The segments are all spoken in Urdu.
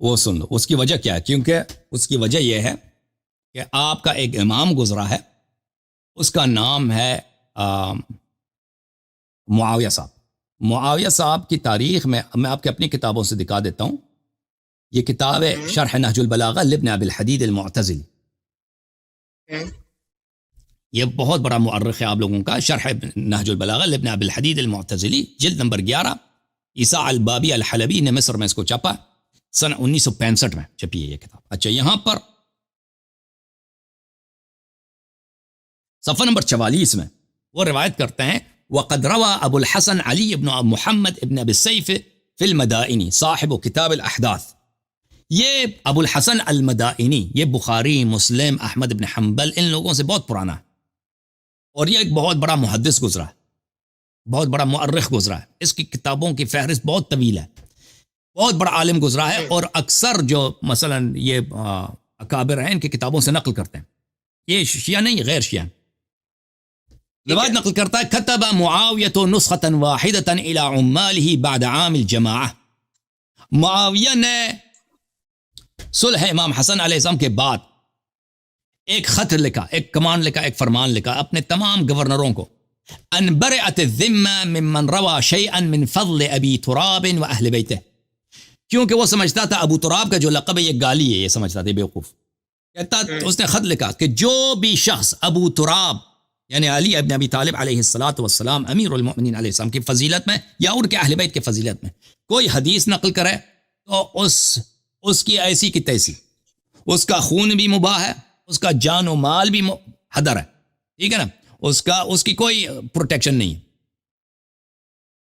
وہ سن لو اس کی وجہ کیا ہے. کیونکہ اس کی وجہ یہ ہے کہ آپ کا ایک امام گزرا ہے، اس کا نام ہے معاویہ صاحب. معاویہ صاحب کی تاریخ میں آپ کے اپنی کتابوں سے دکھا دیتا ہوں. یہ کتاب ہے شرح نہج البلاغہ لابن ابی الحدید المعتزلی. یہ بہت بڑا مؤرخ ہے آپ لوگوں کا. شرح نہج البلاغہ لابن ابی الحدید المعتزلی، جلد نمبر 11. عیسیٰ البابی الحلبی نے مصر میں اس کو چھاپا، سن 1965 میں چھپی ہے یہ کتاب. اچھا، یہاں پر صفحہ نمبر 44 میں وہ روایت کرتے ہیں وقد روى ابو الحسن علی ابن محمد ابن ابی السیف فی المدائنی صاحب کتاب الاحداث. یہ ابو الحسن المدائنی یہ بخاری، مسلم، احمد ابن حنبل ان لوگوں سے بہت پرانا ہے، اور یہ ایک بہت بڑا محدث گزرا ہے، بہت بڑا مؤرخ گزرا ہے. اس کی کتابوں کی فہرست بہت طویل ہے، بہت بڑا عالم گزرا ہے. اور اکثر جو مثلا یہ اکابر ہیں ان کی کتابوں سے نقل کرتے ہیں. یہ شیعہ نہیں، غیر شیعہ روایت نقل کرتا ہے كتب معاویۃ نسخة واحدة الى عماله بعد عام الجماعہ. معاویہ نے صلح امام حسن علیہ السلام کے بعد ایک خط لکھا، ایک کمانڈ لکھا، ایک فرمان لکھا اپنے تمام گورنروں کو، ان برئت الذمہ ممن روى شيئا من فضل ابی تراب واہل بیتہ. کیونکہ وہ سمجھتا تھا ابو تراب کا جو لقب ہے یہ گالی ہے، یہ سمجھتا تھا بیوقوف. کہتا اس نے خط لکھا کہ جو بھی شخص ابو تراب یعنی علی ابن ابی طالب علیہ الصلوۃ والسلام امیر المؤمنین علیہ السلام کی فضیلت میں یا ان کے اہل بیت کی فضیلت میں کوئی حدیث نقل کرے تو اس کی ایسی کی تیسی، اس کا خون بھی مباح ہے، اس کا جان و مال بھی حدر ہے، ٹھیک ہے نا، اس کی کوئی پروٹیکشن نہیں ہے.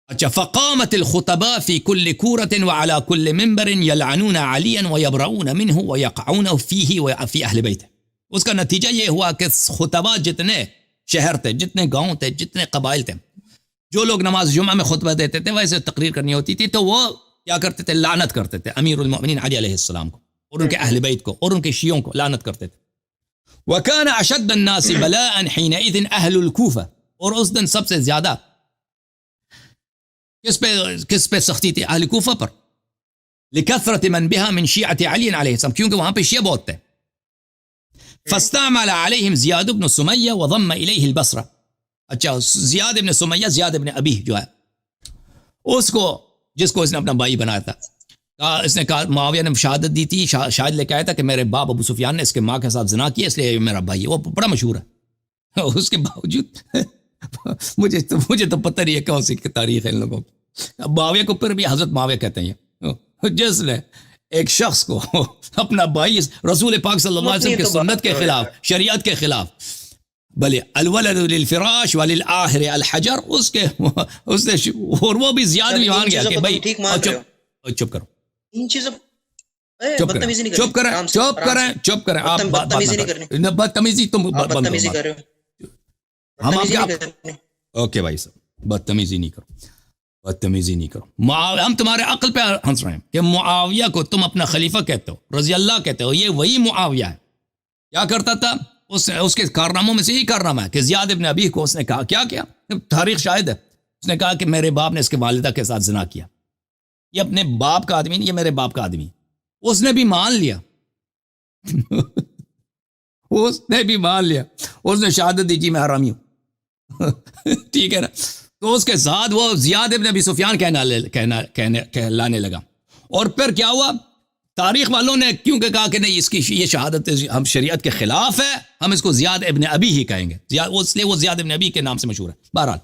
اچھا، فقامت الخطباء في كل كورة وعلى كل منبر يلعنون عليا ويبرؤون منه ويقعون فيه وفي اهل بيته. اس کا نتیجہ یہ ہوا کہ خطباء جتنے شہر تھے، جتنے گاؤں تھے، جتنے قبائل تھے، جو لوگ نماز جمعہ میں خطبہ دیتے تھے ویسے تقریر کرنی ہوتی تھی تو وہ کیا کرتے تھے؟ لعنت کرتے تھے امیر المؤمنین علی علیہ السلام کو اور ان کے اہل بیت کو اور ان کے شیعوں کو لعنت کرتے تھے. وكان اشد الناس بلاء حينئذ اهل الكوفہ. اور اس دن سب سے زیادہ کس پہ سختی تھی؟ اہل کوفہ پر. لکثرت من بها من شیعة علی علیہ السلام، کیونکہ وہاں پہ شیعہ بہت تھے. فاستعمل عليهم زیاد بن سمیہ وضم الیہ البصرہ. اچھا، زیاد بن سمیہ، زیاد بن ابی جو ہے اس کو، جس کو اس نے اپنا بھائی بنایا تھا، اس نے کہا، معاویہ نے شہادت دی تھی، شاہد لے کے آیا تھا کہ میرے باپ ابو سفیان نے اس کے ماں کے ساتھ زنا کیا، اس لیے میرا بھائی ہے. وہ بڑا مشہور ہے. اس کے باوجود مجھے تو پتہ نہیں ہے کون سی تاریخ ہے ان لوگوں کی. معاویہ کو پھر بھی حضرت معاویہ کہتے ہیں، جس نے ایک شخص کو اپنا بھائی رسول پاک صلی اللہ علیہ وسلم کی سنت کے خلاف، شریعت کے خلاف، بلے الولد للفراش وللآخر الحجر، اس نے اور وہ بھی زیادہ بھی مان گیا کہ بھائی چپ کرو، چپ کریں آپ بدتمیزی تم بند کرو. ہم آپ کے اوکے بھائی صاحب بدتمیزی نہیں کرو. ہم تمہارے عقل پہ ہنس رہے ہیں کہ معاویہ کو تم اپنا خلیفہ کہتے ہو، رضی اللہ کہتے ہو. یہ وہی معاویہ ہے. کیا کرتا تھا؟ اس کے کارناموں میں سے یہی کارنامہ ہے کہ زیاد ابن ابی کو اس نے کہا، کیا تاریخ شاہد ہے، اس نے کہا کہ میرے باپ نے اس کے والدہ کے ساتھ زنا کیا. یہ اپنے باپ کا آدمی نہیں، یہ میرے باپ کا آدمی. اس نے بھی مان لیا اس نے شہادت دی، جی میں حرامی ہوں. ٹھیک ہے نا. تو اس کے ساتھ وہ زیاد ابن ابی سفیان کہلانے لگا. اور پھر کیا ہوا؟ تاریخ والوں نے کیونکہ کہا کہ نہیں، اس کی یہ شہادت ہم شریعت کے خلاف ہے، ہم اس کو زیاد ابن ابی ہی کہیں گے، اس لیے وہ زیاد ابن ابی کے نام سے مشہور ہے. بہرحال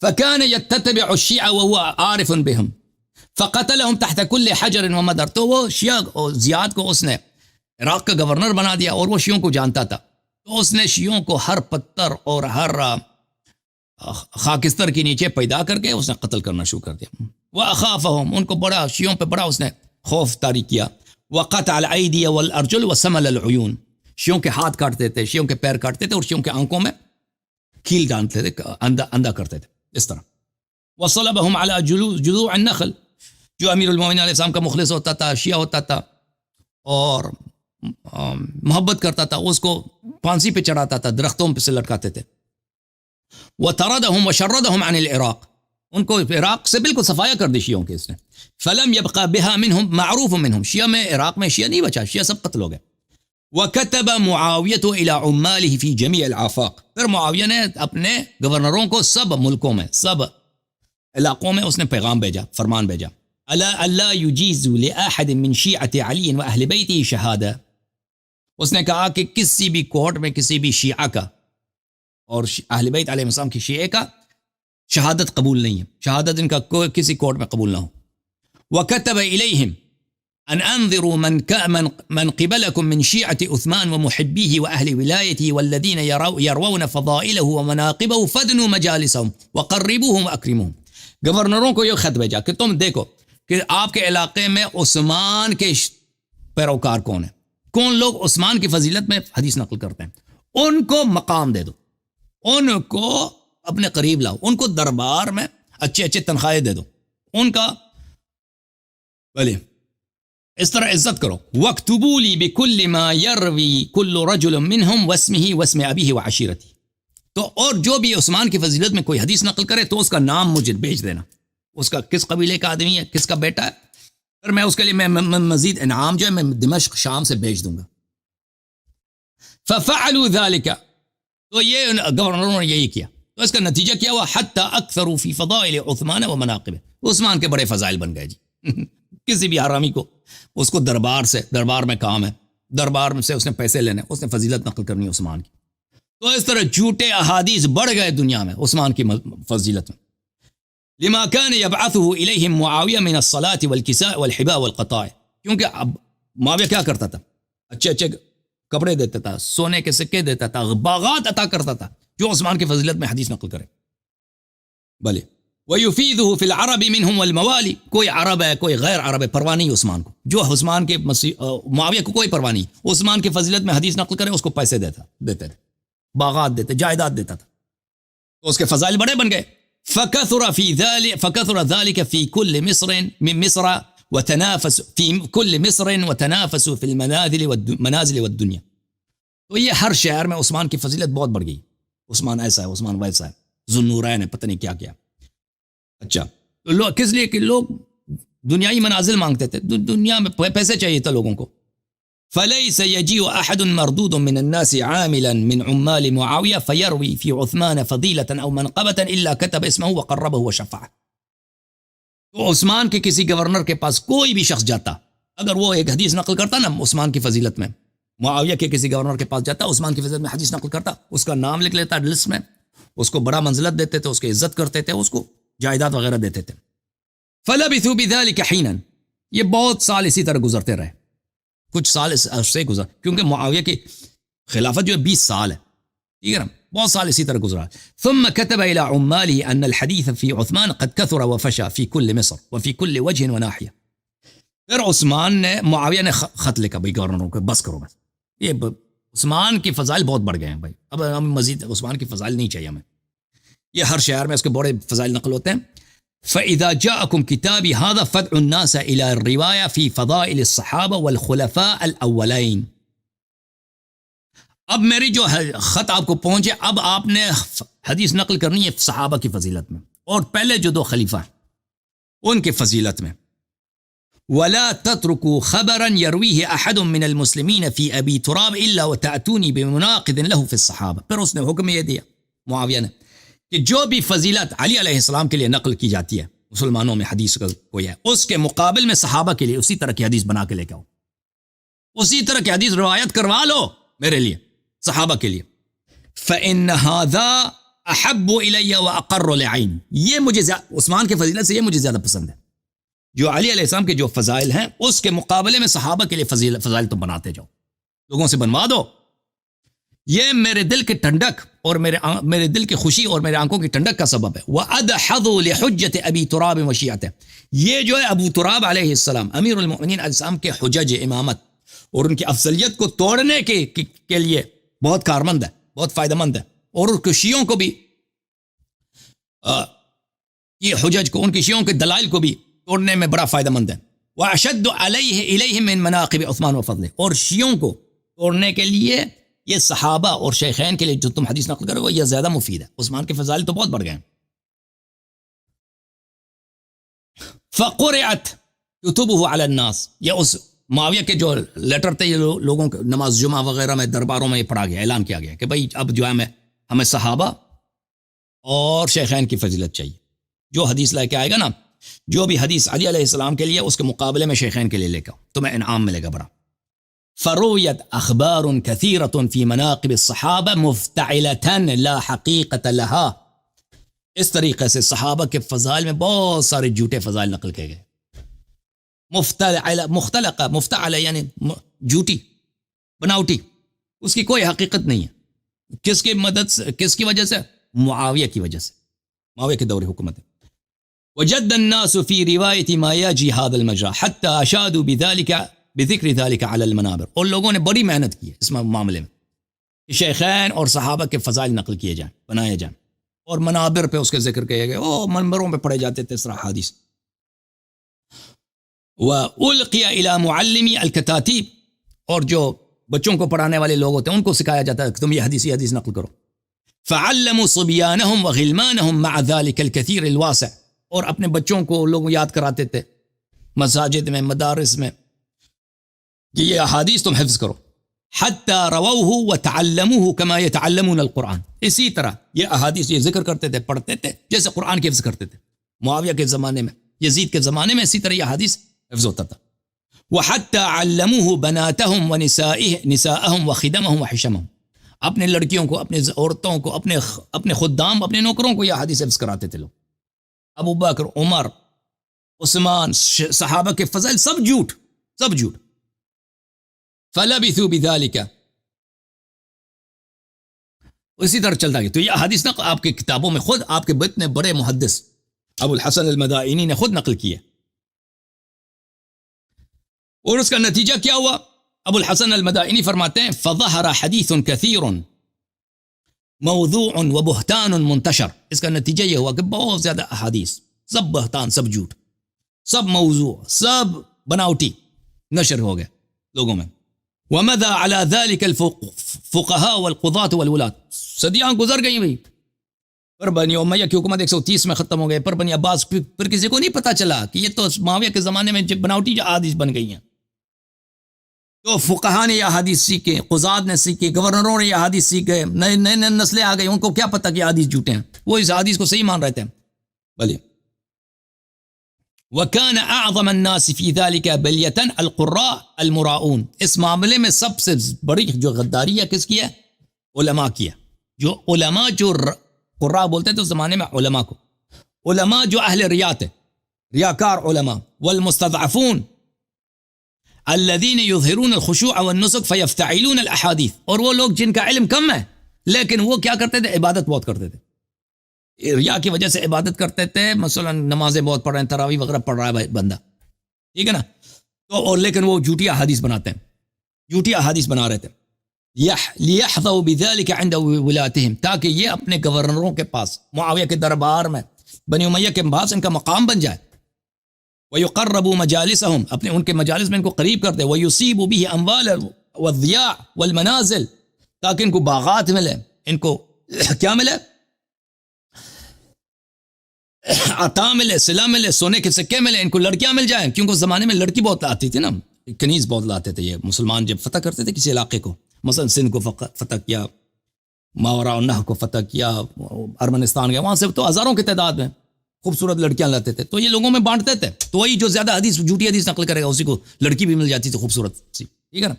فكان يتتبع الشيعة وهو عارف بهم فقتلهم تحت كل حجر ومدر. تو وہ شیعہ زیاد کو اس نے عراق کا گورنر بنا دیا اور وہ شیعوں کو جانتا تھا، تو اس نے شیعوں کو ہر پتھر اور ہر خاکستر کے نیچے پیدا کر کے اس نے قتل کرنا شروع کر دیا. وَأَخَافَهُمْ، ان کو بڑا شیعوں پہ بڑا اس نے خوف طاری کیا. وَقَطَعَ الْأَيْدِيَ وَالْأَرْجُلَ وَسَمَلَ الْعُيُونَ، شیعوں کے ہاتھ کاٹتے تھے، شیعوں کے پیر کاٹتے تھے اور شیعوں کے آنکھوں میں کیل ڈالتے تھے، اندھا کرتے تھے اس طرح. وَصَلَبَهُمْ عَلَى جُذُوعِ النَّخْلِ، جو امیر المومنین علیہ السلام کا مخلص ہوتا تھا، شیعہ ہوتا تھا اور محبت کرتا تھا، اس کو پھانسی پہ چڑھاتا تھا، درختوں پہ سے لٹکاتے تھے. وَطَرَدَهُمْ وَشَرَّدَهُمْ عَنِ الْعِرَاقِ، ان کو عراق سے بالکل صفایا کر دی شیعوں کے اس نے. فلم يبقى بها منهم معروف منهم، شیعہ میں عراق میں شیعہ نہیں بچا، شیعہ سب قتل ہو گئے. وكتب معاویہ الى عماله في جميع الآفاق، پھر معاویہ نے اپنے گورنروں کو سب ملکوں میں سب علاقوں میں اس نے پیغام بھیجا، فرمان بھیجا. الا يجيز لاحد من شيعة علي واهل بيته شهادة، اس نے کہا کہ کسی بھی کورٹ میں کسی بھی شیعہ کا اور اہل بیت علیہ السلام کی شیعہ کا شہادت قبول نہیں ہے، شہادت ان کا کوئی کسی کورٹ میں قبول نہ ہو. وكتب إليهم أن أنذروا من قبلكم من شيعة عثمان ومحبيه وأهل ولايته والذين يروون فضائله ومناقبه فادنوا مجالسهم وقربوهم وأكرموهم. گورنروں کو یہ خط بھیجا کہ تم دیکھو کہ آپ کے علاقے میں عثمان کے پیروکار کون ہیں، کون لوگ عثمان کی فضیلت میں حدیث نقل کرتے ہیں، ان کو مقام دے دو، ان کو اپنے قریب لاؤ، ان کو دربار میں اچھے اچھے تنخواہیں دے دو، ان کا بھلے اس طرح عزت کرو. وَاكْتُبُوا لِي بِكُلِّ مَا يَرْوِي كُلُّ رَجُلٍ مِّنْهُمْ وَاسْمِهِ وَاسْمِ أَبِيهِ وَعَشِيرَتِهِ. تو اور جو بھی عثمان کی فضیلت میں کوئی حدیث نقل کرے تو اس کا نام مجھے بھیج دینا، اس کا کس قبیلے کا آدمی ہے، کس کا بیٹا ہے، پھر میں اس کے لیے میں مزید انعام جو ہے میں دمشق شام سے بھیج دوں گا. فَفَعَلُوا ذَلِكَ، تو یہ گورنروں نے یہی کیا. تو اس کا نتیجہ کیا ہوا، حَتَّى أَكْثَرُوا فِي فَضَائِلِ عثمان وَمَنَاقِبِهِ، عثمان کے بڑے فضائل بن گئے جی. کسی بھی حرامی کو اس کو دربار میں کام ہے، دربار میں سے اس نے پیسے لینے، اس نے فضیلت نقل کرنی ہے عثمان کی. تو اس طرح جھوٹے احادیث بڑھ گئے دنیا میں عثمان کی فضیلت میں. لما كان يبعثه اليهم معاویہ من الصلاة والكساء والحباء والقطاع، کیونکہ اب معاویہ کیا کرتا تھا، اچھے اچھے کپڑے دیتا تھا، سونے کے سکے دیتا تھا، باغات عطا کرتا تھا جو عثمان کی فضیلت میں حدیث نقل کرے. بھلے وَيُفِيدُهُ فِي الْعَرَبِ مِنْهُمْ وَالْمَوَالِ، کوئی عرب ہے کوئی غیر عرب ہے، پرواہ نہیں عثمان کو، جو عثمان کے معاویہ کو کوئی پرواہ نہیں، عثمان کی فضیلت میں حدیث نقل کرے اس کو پیسے دیتے تھے، باغات دیتے، جائیداد دیتا تھا، تو اس کے فضائل بڑے بن گئے. فَكَثُرَ ذَلِكَ فِي كُلِّ مِصْرٍ من مصر وتنافس في كل مصر وتنافسوا في المنازل والدنيا. تو یہ ہر شہر میں عثمان کی فضیلت بہت بڑھ گئی، عثمان ایسا ہے، عثمان ویسا ہے، ذوالنورین ہے، پتہ نہیں کیا کیا. اچھا تو لوگ کس لیے کہ لوگ دنیائی منازل مانگتے تھے، دنیا میں پیسے چاہیے تھا لوگوں کو. فليس يجيء احد مردود من الناس عاملا من عمال معاوية فيروي في عثمان فضيلة او منقبة الا كتب اسمه وقربه وشفعه. تو عثمان کے کسی گورنر کے پاس کوئی بھی شخص جاتا، اگر وہ ایک حدیث نقل کرتا نا عثمان کی فضیلت میں، معاویہ کے کسی گورنر کے پاس جاتا، عثمان کی فضیلت میں حدیث نقل کرتا، اس کا نام لکھ لیتا لسٹ میں، اس کو بڑا منزلت دیتے تھے، اس کی عزت کرتے تھے، اس کو جائیداد وغیرہ دیتے تھے. فلبثوا بذلك حینا، یہ بہت سال اسی طرح گزرتے رہے، کچھ سال اس عرصے گزر، کیونکہ معاویہ کی خلافت جو ہے 20 سال ہے، ٹھیک ہے نا، بہت سال اسی طرح گزرا. ثم كتب الى عماله ان الحديث في عثمان قد كثر وفشى في كل مصر وفي كل وجه وناحيه. پھر عثمان نے معاویہ نے خط لکھا بھائی گورنروں کو، بس کرو، بس یہ عثمان کی فضائل بہت بڑھ گئے ہیں بھائی، اب ہم مزید عثمان کی فضائل نہیں چاہیے ہمیں، یہ ہر شہر میں اس کے بڑے فضائل نقل ہوتے ہیں. فَإِذَا جَاءَكُمْ كِتَابِ هَذَا فَادْعُوا النَّاسَ إِلَى الرِّوَايَةِ فِي فَضَائِلِ الصَّحَابَةِ وَالْخُلَفَاءِ الْأَوَّلَيْنِ. اب میری جو خط آپ کو پہنچے، اب آپ نے حدیث نقل کرنی ہے صحابہ کی فضیلت میں اور پہلے جو 2 خلیفہ ہیں ان کی فضیلت میں. وَلَا تَتْرُكُوا خَبَرًا يَرْوِيهِ أَحَدٌ مِّنَ الْمُسْلِمِينَ فِي أَبِي تُرَابٍ إِلَّا وَتَأْتُونِي بِمُنَاقِضٍ لَهُ فِي الصَّحَابَةِ. پھر اس نے حکم یہ دیا معاویہ نے کہ جو بھی فضیلت علی علیہ السلام کے لیے نقل کی جاتی ہے مسلمانوں میں حدیث کا کوئی ہے، اس کے مقابل میں صحابہ کے لیے اسی طرح کی حدیث بنا کے لے کے آؤ، اسی طرح کی حدیث روایت کروا لو میرے لیے، صحابہ کے لیے. فَإِنَّ هَذَا أَحَبُّ إِلَيَّ وَأَقَرُّ لِعَيْنِ، یہ مجھے عثمان کے فضیلت سے یہ مجھے زیادہ پسند ہے، جو علی علیہ السلام کے جو فضائل ہیں اس کے مقابلے میں صحابہ کے لیے فضائل تم بناتے جاؤ، لوگوں سے بنوا دو. یہ میرے دل کی ٹھنڈک اور میرے دل کی خوشی اور میرے آنکھوں کی ٹھنڈک کا سبب ہے. وَأَدْحَضُ لِحُجَّةِ أَبِي تُرَابٍ وَشِيعَتِهِ، یہ جو ہے ابو تراب علیہ السلام امیر المؤمنین علیہ السلام کے حجج امامت اور ان کی افضلیت کو توڑنے کے لیے بہت کارمند ہے، بہت فائدہ مند ہے، اور ان کے شیعوں کو بھی یہ حجج کو، ان کی شیعوں کے دلائل کو بھی توڑنے میں بڑا فائدہ مند ہے. وَأَشَدُّ عَلَيْهِ إِلَيْهِمْ مِنْ مَنَاقِبِ عثمان وفضله، اور شیعوں کو توڑنے کے لیے یہ صحابہ اور شیخین کے لیے جو تم حدیث نقل کرو وہ یہ زیادہ مفید ہے. عثمان کے فضائل تو بہت بڑھ گئے ہیں. فقرعت کتبہ علی الناس، یہ اس معاویہ کے جو لیٹر تھے یہ لوگوں کو نماز جمعہ وغیرہ میں درباروں میں پڑھا گیا، اعلان کیا گیا کہ بھائی اب جو ہے ہمیں صحابہ اور شیخین کی فضیلت چاہیے. جو حدیث لے کے آئے گا نا، جو بھی حدیث علی علیہ السلام کے لیے اس کے مقابلے میں شیخین کے لیے لے کر تمہیں انعام ملے گا بڑا. فرویت اخبار کثیرۃ فی مناقب الصحابہ مفتعلۃ لا حقیقت لها. اس طریقے سے صحابہ کے فضائل میں بہت سارے جھوٹے فضائل نقل کیے گئے. مفتعلہ یعنی جھوٹی، بناوٹی، اس کی کوئی حقیقت نہیں ہے. کس کی مدد سے، کس کی وجہ سے؟ معاویہ کی وجہ سے، معاویہ کے دور حکومت. وجد الناس في رواية ما يجي هذا المجرى حتى أشادوا بذكر ذلك على المنابر. اور لوگوں نے بڑی محنت کی اس معاملے میں کہ شیخین اور صحابہ کے فضائل نقل کیے جائیں، بنائے جائیں، اور منابر پہ اس کے ذکر کیے گئے، منبروں پہ پڑھے جاتے تھے اس طرح حدیث. وَأُلْقِيَ إِلَى مُعَلِّمِي الْكَتَاتِيبِ، اور جو بچوں کو پڑھانے والے لوگ ہوتے ہیں ان کو سکھایا جاتا ہے کہ تم یہ حدیث نقل کرو. فَعَلَّمُوا صِبْيَانَهُمْ وَغِلْمَانَهُمْ مَعَ ذَلِكَ الْكَثِيرِ الْوَاسِعِ، اور اپنے بچوں کو لوگ یاد کراتے تھے مساجد میں، مدارس میں، کہ یہ احادیث تم حفظ کرو. حَتَّى رَوَوْهُ وَتَعَلَّمُوهُ كَمَا يَتَعَلَّمُونَ الْقُرْآنَ. اسی طرح یہ احادیث یہ ذکر کرتے تھے، پڑھتے تھے جیسے قرآن کے حفظ کرتے تھے. معاویہ کے زمانے میں، یزید کے زمانے میں اسی طرح یہ حدیث حفظ ہوتا تھا. وَحَتَّى عَلَّمُوهُ بَنَاتَهُمْ وَنِسَاءَهُمْ وَخِدَمَهُمْ وَحِشَمَهُمْ. اپنے لڑکیوں کو، اپنے عورتوں کو، اپنے خدام، اپنے نوکروں کو یہ حدیث حفظ کراتے تھے لوگ. ابو بکر، عمر، عثمان، صحابہ کے فضائل سب جھوٹ، سب جھوٹ. فَلَبِثُوا بِذَلِكَ، اسی طرح چلتا گیا. تو یہ حدیث نقل آپ کی کتابوں میں خود آپ کے اتنے بڑے محدث ابو الحسن المدائنی نے خود نقل کیا. اور اس کا نتیجہ کیا ہوا؟ ابو الحسن المدائنی فرماتے ہیں فظہر حدیث کثیر موضوع و بہتان منتشر. اس کا نتیجہ یہ ہوا کہ بہت زیادہ احادیث، سب بہتان، سب جھوٹ، سب موضوع، سب بناوٹی نشر ہو گئے لوگوں میں. ومضى على ذلك الفقهاء والقضاة والولاة. صدیاں گزر گئی بھائی، پر بنی امیہ کی حکومت 130 میں ختم ہو گئے، پر بنی عباس، پھر کسی کو نہیں پتا چلا کہ یہ تو معاویہ کے زمانے میں بناوٹی جو احادیث بن گئی ہیں. تو فقہاء نے یہ احادیث سیکھے، قضات نے سیکھے، گورنروں نے یہ احادیث سیکھے، نئے نئے نسلیں آ گئی، ان کو کیا پتہ کہ احادیث جھوٹے ہیں، وہ اس حدیث کو صحیح مان رہے تھے. بھلے وَكَانَ أَعْظَمَ النَّاسِ فِي ذَلِكَ بَلْيَةً الْقُرَّاءُ الْمُرَاؤُونَ. اس معاملے میں سب سے بڑی جو غداری ہے کس کی ہے؟ علماء کی ہے. جو علماء، جو قراء بولتے تھے اس زمانے میں علماء کو، علماء جو اہل ریات ہے، ریاکار علماء. والمستضعفون الذين يظهرون الخشوع والنسك فيفتعلون الاحاديث. اور وہ لوگ جن کا علم کم ہے لیکن وہ کیا کرتے تھے؟ عبادت بہت کرتے تھے، ریا کی وجہ سے عبادت کرتے تھے. مثلا نمازیں بہت پڑھ رہے ہیں، تراویح وغیرہ پڑھ رہا ہے بندہ، ٹھیک ہے نا، تو اور لیکن وہ جھوٹی احادیث بناتے ہیں، جھوٹی احادیث بنا رہے تھے. لِيَحْظَوْا بِذَلِكَ عِنْدَ وِلَاتِهِمْ، تاکہ یہ اپنے گورنروں کے پاس، معاویہ کے دربار میں، بنی امیہ کے پاس ان کا مقام بن جائے. وَيُقَرَّبُوا مَجَالِسَهُمْ، اپنے ان کے مجالس میں ان کو قریب کرتے. وَيُصِيبُوا بِهِ أَمْوَالَ وَالضِّيَاعَ وَالْمَنَازِلِ، تاکہ ان کو باغات ملے، ان کو کیا ملے؟ عطا ملے، صلہ ملے، سونے کے سکے ملے، ان کو لڑکیاں مل جائیں. کیونکہ اس زمانے میں لڑکی بہت آتی تھی نا، کنیز بہت لاتے تھے. یہ مسلمان جب فتح کرتے تھے کسی علاقے کو، مثلا سندھ کو فتح کیا، ماوراء النہر کو فتح کیا، ارمنستان گیا، وہاں سے تو ہزاروں کی تعداد میں خوبصورت لڑکیاں لاتے تھے، تو یہ لوگوں میں بانٹتے تھے. تو وہی جو زیادہ حدیث، جھوٹی حدیث نقل کرے گا اسی کو لڑکی بھی مل جاتی تھی خوبصورت سی، ٹھیک ہے نا.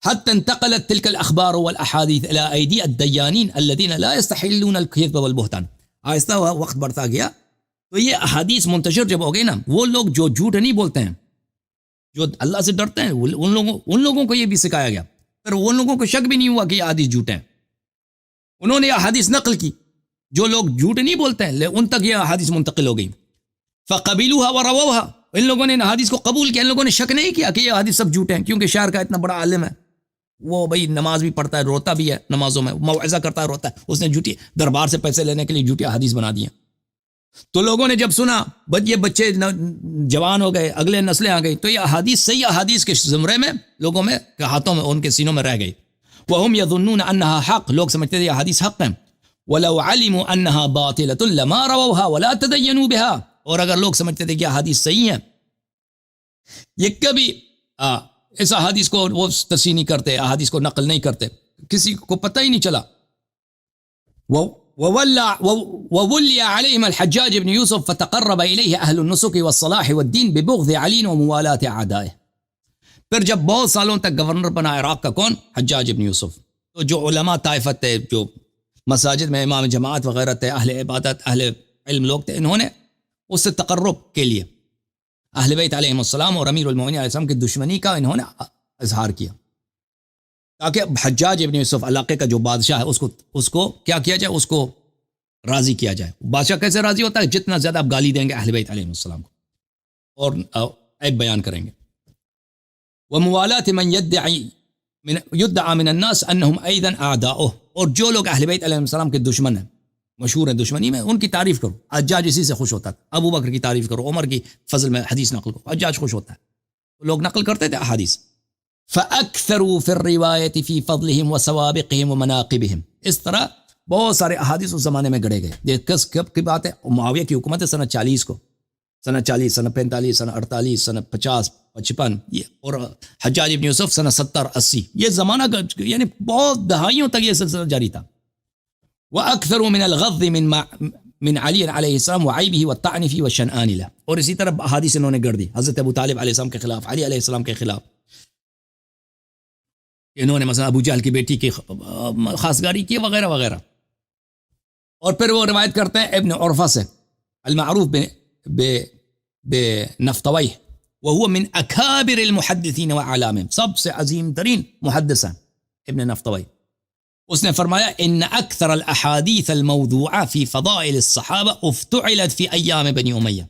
حتى انتقلت تلك الاخبار والاحاديث الى ايدي الديانين الذين لا يستحلون الكذب والبهتان. آہستہ وقت بڑھتا گیا تو یہ احادیث منتشر جب ہو گئی نا، وہ لوگ جو جھوٹ نہیں بولتے ہیں، جو اللہ سے ڈرتے ہیں، ان لوگوں کو یہ بھی سکھایا گیا. پھر ان لوگوں کو شک بھی نہیں ہوا کہ یہ احادیث جھوٹ ہیں. انہوں نے یہ احادیث نقل کی. جو لوگ جھوٹ نہیں بولتے ہیں ان تک یہ احادیث منتقل ہو گئی. فقبلوها ورووها، ان لوگوں نے حدیث کو قبول کیا. ان لوگوں نے شک نہیں کیا کہ یہ حدیث سب جھوٹ ہیں، کیونکہ شہر کا اتنا بڑا عالم ہے، وہ بھائی نماز بھی پڑھتا ہے، روتا بھی ہے نمازوں میں، موعظہ کرتا ہے، روتا ہے. اس نے جھوٹی دربار سے پیسے لینے کے لیے جھوٹی حدیث بنا دی. تو لوگوں نے جب سنا، یہ بچے جوان ہو گئے، اگلے نسلیں آ گئی، تو یہ احادیث صحیح احادیث کے زمرے میں لوگوں میں ہاتھوں میں، ان کے سینوں میں رہ گئی. وَهُمْ يَظُنُّونَ أَنَّهَا حق، لوگ سمجھتے تھے یہ حدیث حق ہیں. وَلَوْ عَلِمُوا أَنَّهَا بَاطِلَةٌ لَمَا رَوَوْهَا وَلَا تَدَيَّنُوا بِهَا، اور اگر لوگ سمجھتے تھے کہ احادیث صحیح ہیں، یہ کبھی اس احادیث کو وہ تصحیح نہیں کرتے، احادیث کو نقل نہیں کرتے، کسی کو پتہ ہی نہیں چلا. وولي عليهم الحجاج بن يوسف فتقرب إليه أهل النسك والصلاح والدين ببغض علي وموالاة أعدائه. پھر جب بہت سالوں تک گورنر بنا عراق کا کون؟ حجاج ابن یوسف. تو جو علماء طائفت تھے، جو مساجد میں امام جماعت وغیرہ تھے، اہل عبادت اہل علم لوگ تھے، انہوں نے اس سے تقرب کے لیے اہل بیت علیہ السلام اور امیر المومنین علیہ السلام کی دشمنی کا انہوں نے اظہار کیا، تاکہ حجاج ابن یوسف علاقے کا جو بادشاہ ہے اس کو کیا کیا جائے، اس کو راضی کیا جائے. بادشاہ کیسے راضی ہوتا ہے؟ جتنا زیادہ آپ گالی دیں گے اہل بیت علیہ السلام کو اور عیب بیان کریں گے. وموالاة من يدعى من الناس انهم ايضا اعداؤه، اور جو لوگ اہل بیت علیہ السلام کے دشمن ہیں، مشہور ہیں دشمنی میں، ان کی تعریف کرو. حجاج اسی سے خوش ہوتا تھا. ابو بکر کی تعریف کرو، عمر کی فضل میں حدیث نقل کرو، حجاج خوش ہوتا ہے. لوگ نقل کرتے تھے احادیث. فاکثروا فی الروایت فی فضلهم وسوابقهم ومناقبهم. اس طرح بہت سارے احادیث اس زمانے میں گڑے گئے. یہ کب کی بات ہے؟ معاویہ کی حکومت ہے سنہ 40 کو، سنہ 40، سنہ 45، سنہ 48، سنہ 50، 55، اور حجاج ابن یوسف سنہ 70، 80. یہ زمانہ یعنی بہت دہائیوں تک یہ سلسلہ جاری تھا. وَأَكْثَرُ مِنَ الْغَضِّ من علی علیہ السلام وعیبہ والطعن فی والشنآن لہ. اور اسی طرح احادیث انہوں نے گڑ دی حضرت ابو طالب علیہ السلام کے خلاف، علی علیہ السلام کے خلاف. انہوں نے مثلا ابو جہل کی بیٹی کی خاصگاری کی وغیرہ وغیرہ. اور پھر وہ روایت کرتے ہیں ابن عرفہ سے، المعروف بنفطویہ، وهو من اکابر المحدثین وعلامهم، سب سے عظیم ترین محدث ہیں ابن نفطوی. اس نے فرمایا ان اکثر الاحادیث الموضوعہ فی فضائل الصحابہ افتعلت فی ایام بنی امیہ.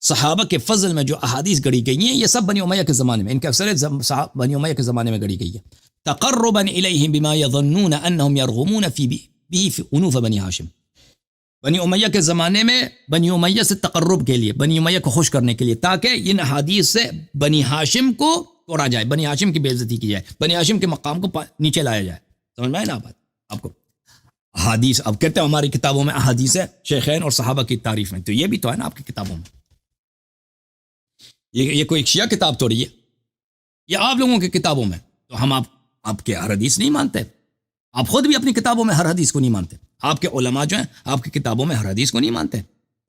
صحابہ کے فضل میں جو احادیث گڑی گئی ہیں، یہ سب بنی امیہ کے زمانے میں، ان کے اکثریت بنی امیہ کے زمانے میں گڑی گئی ہے. تقربا الیہم بما یظنون انہم یرغمون فی انوف بنی ہاشم. بنی امیہ کے زمانے میں بنی امیہ سے تقرب کے لیے، بنی امیہ کو خوش کرنے کے لیے، تاکہ ان حدیث سے بنی ہاشم کو توڑا جائے، بنی ہاشم کی بے عزتی کی جائے، بنی ہاشم کے مقام کو نیچے لایا جائے. سمجھ میں آئے نا بات آپ کو؟ حدیث اب کہتے ہیں ہماری کتابوں میں احادیث ہے شیخین اور صحابہ کی تعریف میں، تو یہ بھی تو ہے نا آپ کی کتابوں میں. یہ کوئی شیعہ کتاب توڑی ہے، یہ آپ لوگوں کی کتابوں میں. تو ہم آپ کے ہر حدیث نہیں مانتے، آپ خود بھی اپنی کتابوں میں ہر حدیث کو نہیں مانتے. آپ کے علماء جو ہیں آپ کی کتابوں میں ہر حدیث کو نہیں مانتے،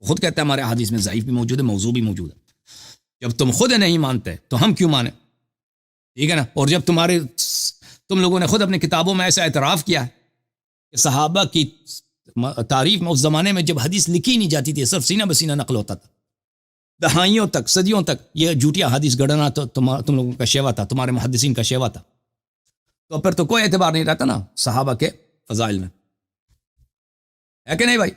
خود کہتے ہیں ہمارے حدیث میں ضعیف بھی موجود ہے، موضوع بھی موجود ہے. جب تم خود نہیں مانتے تو ہم کیوں مانیں؟ ٹھیک ہے نا. اور جب تم لوگوں نے خود اپنی کتابوں میں ایسا اعتراف کیا ہے کہ صحابہ کی تعریف میں اس زمانے میں جب حدیث لکھی نہیں جاتی تھی، صرف سینہ بسینہ نقل ہوتا تھا، دہائیوں تک، صدیوں تک یہ جھوٹیا حدیث گڑنا تو تم لوگوں کا شیوا تھا، تمہارے محدثین کا شیوا تھا. تو پھر تو کوئی اعتبار نہیں رہتا نا صحابہ کے فضائل میں، ہے کہ نہیں بھائی؟